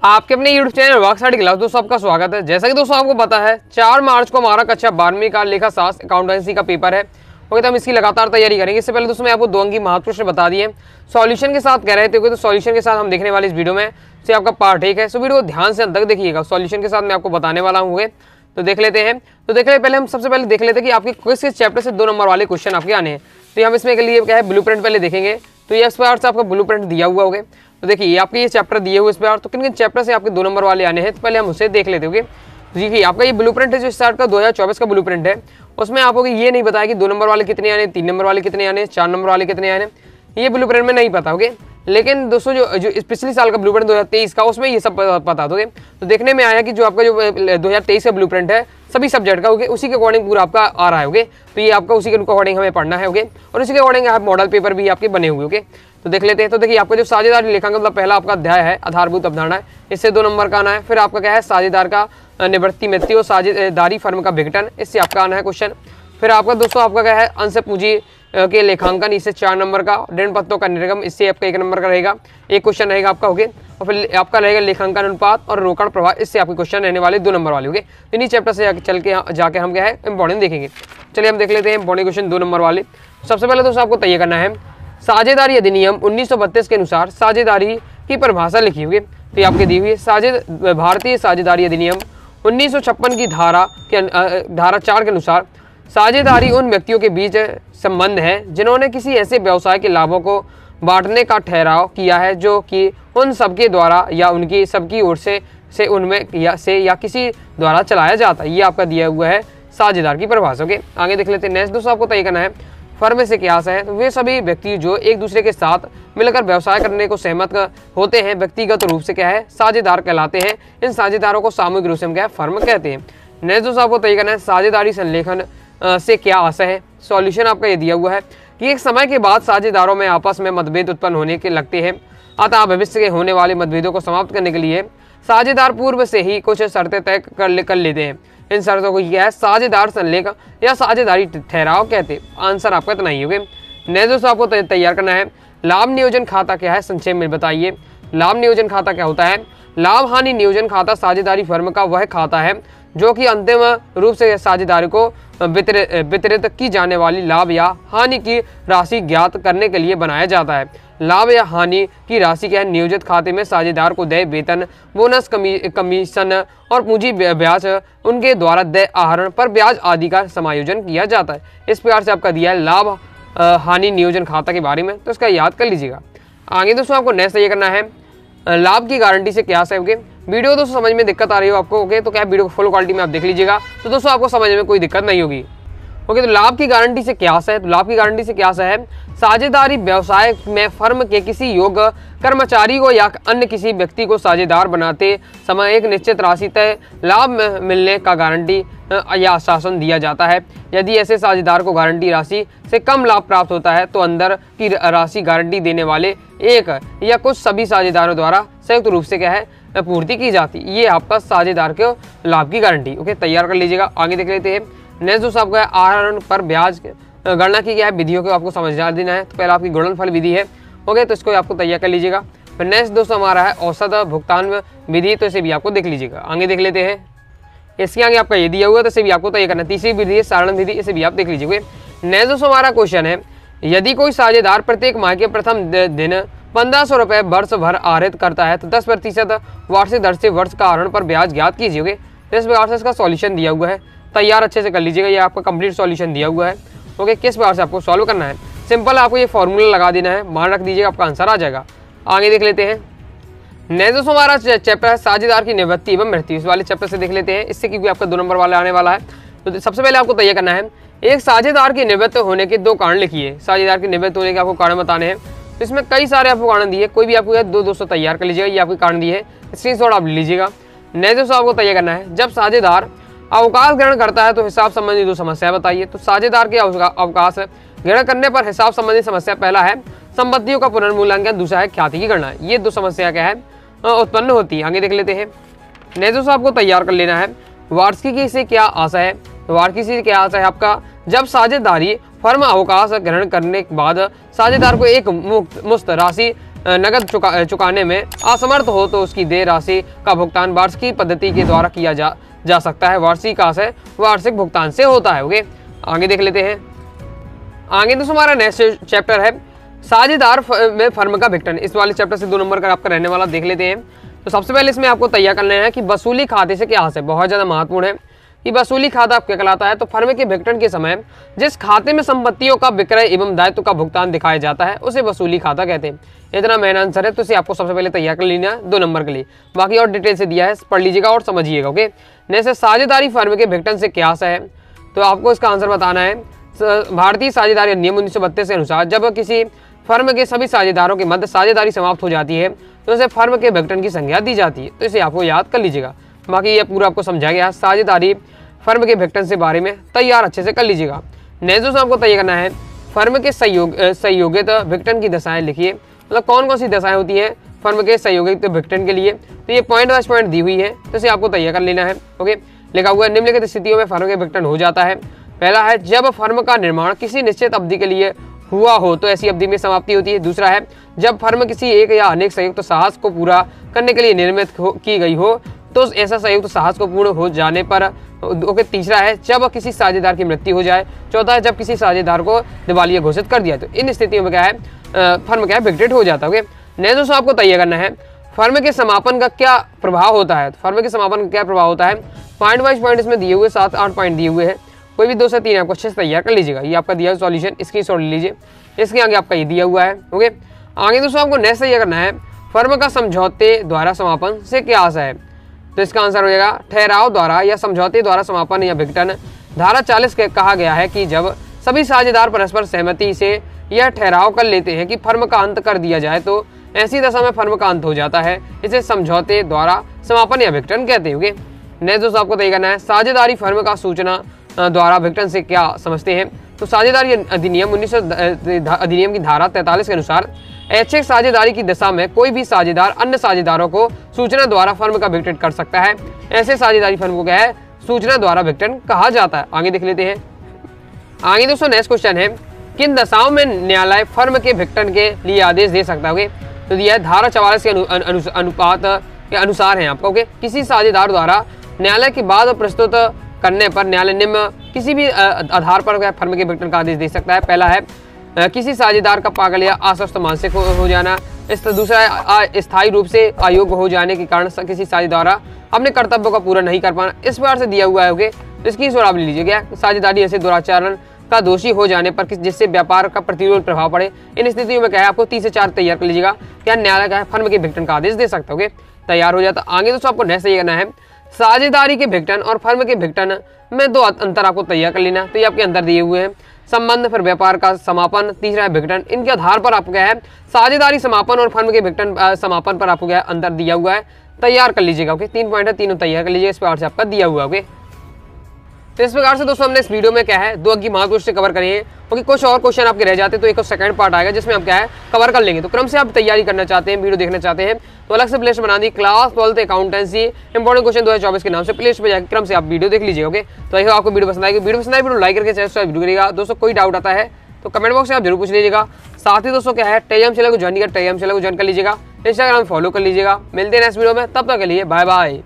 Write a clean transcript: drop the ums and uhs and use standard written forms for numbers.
आपके अपने YouTube channel वर्कसाइड class दोस्तों आपका स्वागत है। जैसा कि दोस्तों आपको पता है 4 मार्च को हमारा कक्षा 12वीं का लेखा शास्त्र अकाउंटेंसी का पेपर है। ओके, तो हम इसकी लगातार तैयारी करेंगे। इससे पहले दोस्तों मैं आपको 2 अंक की महत्व प्रश्न बता दिए, सॉल्यूशन के साथ कह रहे थे, तो सॉल्यूशन के साथ हम देखने वाले इस वीडियो में से आपका पार्ट 1 है। सो वीडियो को ध्यान से अंत तक देखिएगा। सॉल्यूशन के साथ मैं आपको बताने वाला हूँ, तो देख लेते हैं। तो देख ले पहले हम सबसे पहले देख लेते हैं कि आपके किस चैप्टर से 2 नंबर वाले क्वेश्चन आपके आने हैं। तो हम इसमें के लिए क्या है ब्लूप्रिंट पहले देखेंगे। तो ये इस बार से आपका ब्लूप्रिंट दिया हुआ होगा। तो देखिए आपके ये चैप्टर दिए हुए इस बार, तो किन किन चैप्टर से आपके 2 नंबर वाले आने हैं, तो पहले हम उसे देख लेते होंगे। देखिए आपका ये ब्लूप्रिंट है जो स्टार्ट का 2024 का ब्लूप्रिंट है। उसमें आपको ये नहीं बताया कि 2 नंबर वाले कितने आने, 3 नंबर वाले कितने आने, 4 नंबर वाले कितने आने, ये ब्लूप्रिंट में नहीं पता होगे। लेकिन दोस्तों जो पिछले साल का ब्लूप्रिंट 2023 का, उसमें ये सब पता दोगे। तो देखने में आया कि जो आपका जो 2023 का ब्लूप्रिंट है सभी सब्जेक्ट का होगे, उसी के अकॉर्डिंग पूरा आपका आ रहा है होगे। तो ये आपका उसी के अकॉर्डिंग हमें पढ़ना है होगे, और उसी के अकॉर्डिंग आप मॉडल पेपर भी आपके बने हुए होगे। तो देख लेते हैं। तो देखिए आपका जो साझेदारी लेखांकन मतलब पहला आपका अध्याय है आधारभूत अवधारणा, इससे 2 नंबर का आना है। फिर आपका क्या है साझेदार का निवृत्ति मृत्यु और साझेदारी फर्म का विघटन, इससे आपका आना है क्वेश्चन। फिर आपका दोस्तों आपका क्या है अंश पूंजी के लेखांकन, इससे 4 नंबर का। ऋण पत्रों का निर्गम, इससे आपका 1 नंबर का रहेगा, एक क्वेश्चन रहेगा आपका होगे। और फिर आपका रहेगा लेखांकन अनुपात और रोकड़ प्रभाव, इससे आपके क्वेश्चन रहने वाले 2 नंबर वाले होंगे। इन्हीं चैप्टर से चल के जाके हम क्या है इंपॉर्टेंट देखेंगे। चलिए हम देख लेते हैं इंपॉर्टेंट क्वेश्चन 2 नंबर वाले। सबसे पहले दोस्तों आपको तय करना है साझेदारी अधिनियम 1932 के अनुसार साझेदारी की परिभाषा लिखी हुई। तो ये आपके दी हुई है भारतीय साझेदारी अधिनियम 1956 की धारा 4 के अनुसार साझेदारी उन व्यक्तियों के बीच संबंध है जिन्होंने किसी ऐसे व्यवसाय के लाभों को बांटने का ठहराव किया है जो कि उन सबके द्वारा या उनकी सबकी ओर से उनमें या किसी द्वारा चलाया जाता है। ये आपका दिया हुआ है साझेदार की परिभाषा के। आगे देख लेते हैं। नेक्स्ट दोस्तों आपको तय करना है फर्म से क्या है। तो वे सभी व्यक्ति जो एक दूसरे के साथ मिलकर व्यवसाय करने को सहमत होते हैं व्यक्तिगत रूप से क्या है साझेदार कहलाते हैं। इन साझेदारों को सामूहिक रूप से हम क्या है फर्म कहते हैं। नेक्स्ट दोस्तों आपको तय करना है साझेदारी संलेखन से क्या आशय है। सॉल्यूशन आपका ये दिया हुआ है कि एक समय के बाद साझेदारों में आपस में मतभेद उत्पन्न होने के लगते हैं, अतः भविष्य के होने वाले मतभेदों को समाप्त करने के लिए साझेदार पूर्व से ही कुछ शर्तें तय कर लेते हैं। इन शर्तों को क्या है साझेदार संलेख या साझेदारी ठहराव कहते हैं। आंसर आपका इतना ही होगा। नेक्स्ट दोस्तों आपको तैयार करना है लाभ नियोजन खाता क्या है, संक्षेप में बताइए। लाभ नियोजन खाता क्या होता है। लाभ हानि नियोजन खाता साझेदारी फर्म का वह खाता है जो कि अंतिम रूप से साझेदारी को वितरित की जाने वाली लाभ या हानि की राशि ज्ञात करने के लिए बनाया जाता है। लाभ या हानि की राशि क्या है नियोजित खाते में साझेदार को देय वेतन, बोनस, कमीशन और पूंजी ब्याज, उनके द्वारा देय आहरण पर ब्याज आदि का समायोजन किया जाता है। इस प्रकार से आपका दिया है लाभ हानि नियोजन खाता के बारे में, तो इसका याद कर लीजिएगा। आगे दोस्तों आपको नेक्स्ट ये करना है लाभ की गारंटी से क्या है। वीडियो दोस्तों समझ में दिक्कत आ रही हो आपको ओके, तो क्या वीडियो को फुल क्वालिटी में आप देख लीजिएगा, तो दोस्तों आपको समझ में कोई दिक्कत नहीं होगी। ओके, तो लाभ की गारंटी से क्या है। तो लाभ की गारंटी से क्या है साझेदारी व्यवसाय में फर्म के किसी योग्य कर्मचारी को या अन्य किसी व्यक्ति को साझेदार बनाते समय एक निश्चित राशि तय लाभ मिलने का गारंटी या आश्वासन दिया जाता है। यदि ऐसे साझेदार को गारंटी राशि से कम लाभ प्राप्त होता है तो अंदर की राशि गारंटी देने वाले एक या कुछ सभी साझेदारों द्वारा संयुक्त रूप से क्या है पूर्ति की जाती। ये आपका साझेदार के लाभ की गारंटी। ओके, तैयार कर लीजिएगा। आगे देख लेते हैं। नेक्स्ट दोस्तों आपका आहरण पर ब्याज गणना की क्या है विधियों को आपको समझा देना है। तो पहले आपकी गुणनफल विधि है। ओके, तो इसको आपको तैयार कर लीजिएगा। फिर नेक्स्ट दोस्तों हमारा है औसत भुगतान विधि, तो इसे भी आपको देख लीजिएगा। आगे देख लेते हैं। इसके आगे आपका ये दिया हुआ है, तो इसे भी आपको तैयार करना है। तीसरी विधि है सारण विधि, इसे भी आप देख लीजिए। नेक्स्ट दोस्तों हमारा क्वेश्चन है यदि कोई साझेदार प्रत्येक माह के प्रथम दिन 1500 रुपये वर्ष भर आहरित करता है तो 10% वार्षिक दर से वर्ष का आहरण पर ब्याज ज्ञात कीजिए। इस प्रकार से इसका सॉल्यूशन दिया हुआ है, तैयार अच्छे से कर लीजिएगा। ये आपका कंप्लीट सॉल्यूशन दिया हुआ है। ओके, किस प्रकार से आपको सॉल्व करना है, सिंपल आपको ये फॉर्मूला लगा देना है, मान रख दीजिएगा, आपका आंसर आ जाएगा। आगे देख लेते हैं। नेक्स्ट दोस्तों हमारा चैप्टर है साझेदार की निवृत्ति एवं मृत्यु, इस वाले चैप्टर से देख लेते हैं। इससे क्योंकि आपका 2 नंबर वाला आने वाला है। तो सबसे पहले आपको तय करना है एक साझेदार की निवृत्त होने के 2 कारण लिखिए। साझेदार की निवृत्त होने के आपको कारण बताने हैं। तो इसमें कई सारे आपको कारण दिए, कोई भी आपको 2 दोस्तों तैयार कर लीजिएगा। ये आपके कारण दिए है, स्क्रीनशॉट आप ले लीजिएगा। नेक्स्ट दोस्तों आपको तैयार करना है जब साझेदार अवकाश ग्रहण करता है तो हिसाब संबंधी 2 समस्या बताइए। तो साझेदार के अवकाश ग्रहण करने पर हिसाब संबंधी समस्या पहला है संपत्तियों का पुनर्मूल्यांकन, दूसरा है ख्याति की गणना। ये 2 समस्या क्या है उत्पन्न होती है। आगे देख लेते हैं। नेक्स्ट दोस्तों आपको तैयार कर लेना है वार्षिकी से क्या आशा है। तो वार्षिकी से क्या आशा है आपका जब साझेदारी फर्म अवकाश ग्रहण करने के बाद साझेदार को एक मुक्त राशि नकद चुकाने में असमर्थ हो तो उसकी देय राशि का भुगतान वार्षिकी पद्धति के द्वारा किया जा सकता है। वार्षिक आशय वार्षिक भुगतान से होता है। ओके, आगे देख लेते हैं। आगे दोस्तों हमारा नेक्स्ट चैप्टर है साझेदार में फर्म का विघटन। इस वाले चैप्टर से 2 नंबर का आपका रहने वाला देख लेते हैं। तो सबसे पहले इसमें आपको तैयार करना है कि वसूली खाते से क्या है, बहुत ज़्यादा महत्वपूर्ण है कि वसूली खाता क्या कहलाता है। तो फर्म के विघटन के समय जिस खाते में संपत्तियों का विक्रय एवं दायित्व का भुगतान दिखाया जाता है उसे वसूली खाता कहते हैं। इतना मेन आंसर है, तो इसे आपको सबसे पहले तैयार कर लेना है 2 नंबर के लिए। बाकी और डिटेल से दिया है, पढ़ लीजिएगा और समझिएगा। ओके, नेक्स्ट साझेदारी फर्म के विघटन से क्या है, तो आपको इसका आंसर बताना है। भारतीय साझेदारी अधिनियम 1932 के अनुसार जब किसी फर्म के सभी साझेदारों के मध्य साझेदारी समाप्त हो जाती है तो उसे फर्म के विघटन की संज्ञा दी जाती है। तो इसे आपको याद कर लीजिएगा। बाकी ये पूरा आपको समझाया गया साझेदारी फर्म के विघटन से बारे में, तैयार अच्छे से कर लीजिएगा। नेक्स्ट दोस्तों आपको तैयार करना है फर्म के संयोगित विघटन की दशाएं लिखिए। मतलब कौन कौन सी दशाएं होती है फर्म के संयोगित विघटन के लिए, तो ये पॉइंट वाइज पॉइंट दी हुई है, तो इसे आपको तैयार कर लेना है। ओके, लिखा हुआ है निम्नलिखित स्थितियों में फर्म के विघटन हो जाता है। पहला है जब फर्म का निर्माण किसी निश्चित अवधि के लिए हुआ हो तो ऐसी अवधि में समाप्ति होती है। दूसरा है जब फर्म किसी एक या अनेक संयुक्त साहस को पूरा करने के लिए निर्मित की गई हो तो ऐसा संयुक्त साहस को पूर्ण हो जाने पर। ओके, तीसरा है जब किसी साझेदार की मृत्यु हो जाए। चौथा है जब किसी साझेदार को दिवालिया घोषित कर दिया। तो इन स्थितियों में क्या है फर्म क्या है विघटित हो जाता है। ओके, नेक्स्ट दोस्तों आपको तैयार करना है फर्म के समापन का क्या प्रभाव होता है। फर्म के समापन का क्या प्रभाव होता है, पॉइंट वाइज पॉइंट इसमें दिए हुए 7-8 पॉइंट दिए हुए हैं। कोई भी 2 से 3 आपको अच्छे से तैयार कर लीजिएगा। ये आपका दिया हुआ सॉल्यूशन, इसकी शॉर्ट लीजिए, इसके आगे आपका ये दिया हुआ है। ओके, आगे दोस्तों आपको नेक्स्ट तैयार करना है फर्म का समझौते द्वारा समापन से क्या आशय है। तो इसका आंसर हो जाएगा ठहराव द्वारा या समझौते द्वारा समापन या विघटन। धारा 40 के कहा गया है कि जब सभी साझेदार परस्पर सहमति से यह ठहराव कर लेते हैं कि फर्म का अंत कर दिया जाए तो ऐसी दशा में फर्म का अंत हो जाता है। इसे समझौते द्वारा समापन या विघटन कहते हैं। नेक्स्ट दोस्तों आपको तय करना है साझेदारी फर्म का सूचना द्वारा विघटन से क्या समझते हैं। तो साझेदारी अधिनियम 1900 अधिनियम की धारा 43 के अनुसार ऐच्छिक साझेदारी की दशा में कोई भी साझेदार अन्य साझेदारों को सूचना द्वारा फर्म का विघटन कर सकता है। ऐसे साझेदारी फर्म को क्या है सूचना द्वारा विघटन कहा जाता है। आगे देख लेते हैं। आगे दोस्तों नेक्स्ट क्वेश्चन है किन दशाओं में न्यायालय फर्म के विघटन के लिए आदेश दे सकता है। तो दिया है धारा 44 के अनुपात के अनुसार है आपका। ओके, किसी साझेदार द्वारा न्यायालय के बाद प्रस्तुत करने पर न्यायालय निम्न किसी भी आधार पर फर्म के विघटन का आदेश दे सकता है। पहला है किसी साझेदार का पागल या अस्वस्थ मानसिक हो जाना। दूसरा है स्थायी रूप से अयोग्य हो जाने के कारण किसी साझेदार अपने कर्तव्यों का पूरा नहीं कर पाना। इस प्रकार से दिया हुआ है। ओके, तो इसकी शॉर्ट आप ले लीजिए। क्या साझेदारी ऐसे दुराचरण का दोषी हो जाने पर जिससे व्यापार का प्रतिकूल प्रभाव पड़े। इन स्थितियों में क्या है आपको 3 से 4 तैयार कर लीजिएगा। क्या न्यायालय का है फर्म के विघटन का आदेश दे सकता है। ओके, तैयार हो जाता। आगे दोस्तों आपको नेक्स्ट ये करना है साझेदारी के विघटन और फर्म के विघटन में 2 अंतर आपको तैयार कर लेना। तो ये आपके अंदर दिए हुए हैं संबंध, फिर व्यापार का समापन, तीसरा है विघटन। इनके आधार पर आपको क्या है साझेदारी समापन और फर्म के विघटन समापन पर आपको क्या है अंतर दिया हुआ है, तैयार कर लीजिएगा। ओके, 3 पॉइंट है, तीनों तैयार कर लीजिए। इस प्रकार से आपका दिया हुआ है। ओके, तो इस प्रकार से दोस्तों हमने इस वीडियो में क्या है 2 अंक की महत्व से कवर करिए। क्योंकि कुछ और क्वेश्चन आपके रह जाते तो एक सेकंड पार्ट आएगा जिसमें हम क्या है कवर कर लेंगे। तो क्रम से आप तैयारी करना चाहते हैं, वीडियो देखना चाहते हैं तो अलग से प्लेलिस्ट बना दी class 12th accountancy important question 2024 के नाम से प्लेलिस्ट पे जाकर क्रम से आप वीडियो देख लीजिए। ओके, तो आई होप आपको वीडियो पसंद आएगी। वीडियो पसंद आए वीडियो लाइक करके चैनल सब्सक्राइब करिएगा। दोस्तों कोई डाउट आता है तो कमेंट बॉक्स में आप जरूर पूछ लीजिएगा। साथ ही दोस्तों क्या है टेलीग्राम चैनल को ज्वाइन कर टेलीग्राम चैनल को ज्वाइन कर लीजिएगा, इंस्टाग्राम फॉलो कर लीजिएगा। मिलते हैं नेक्स्ट वीडियो में, तब तक के लिए बाय बाय।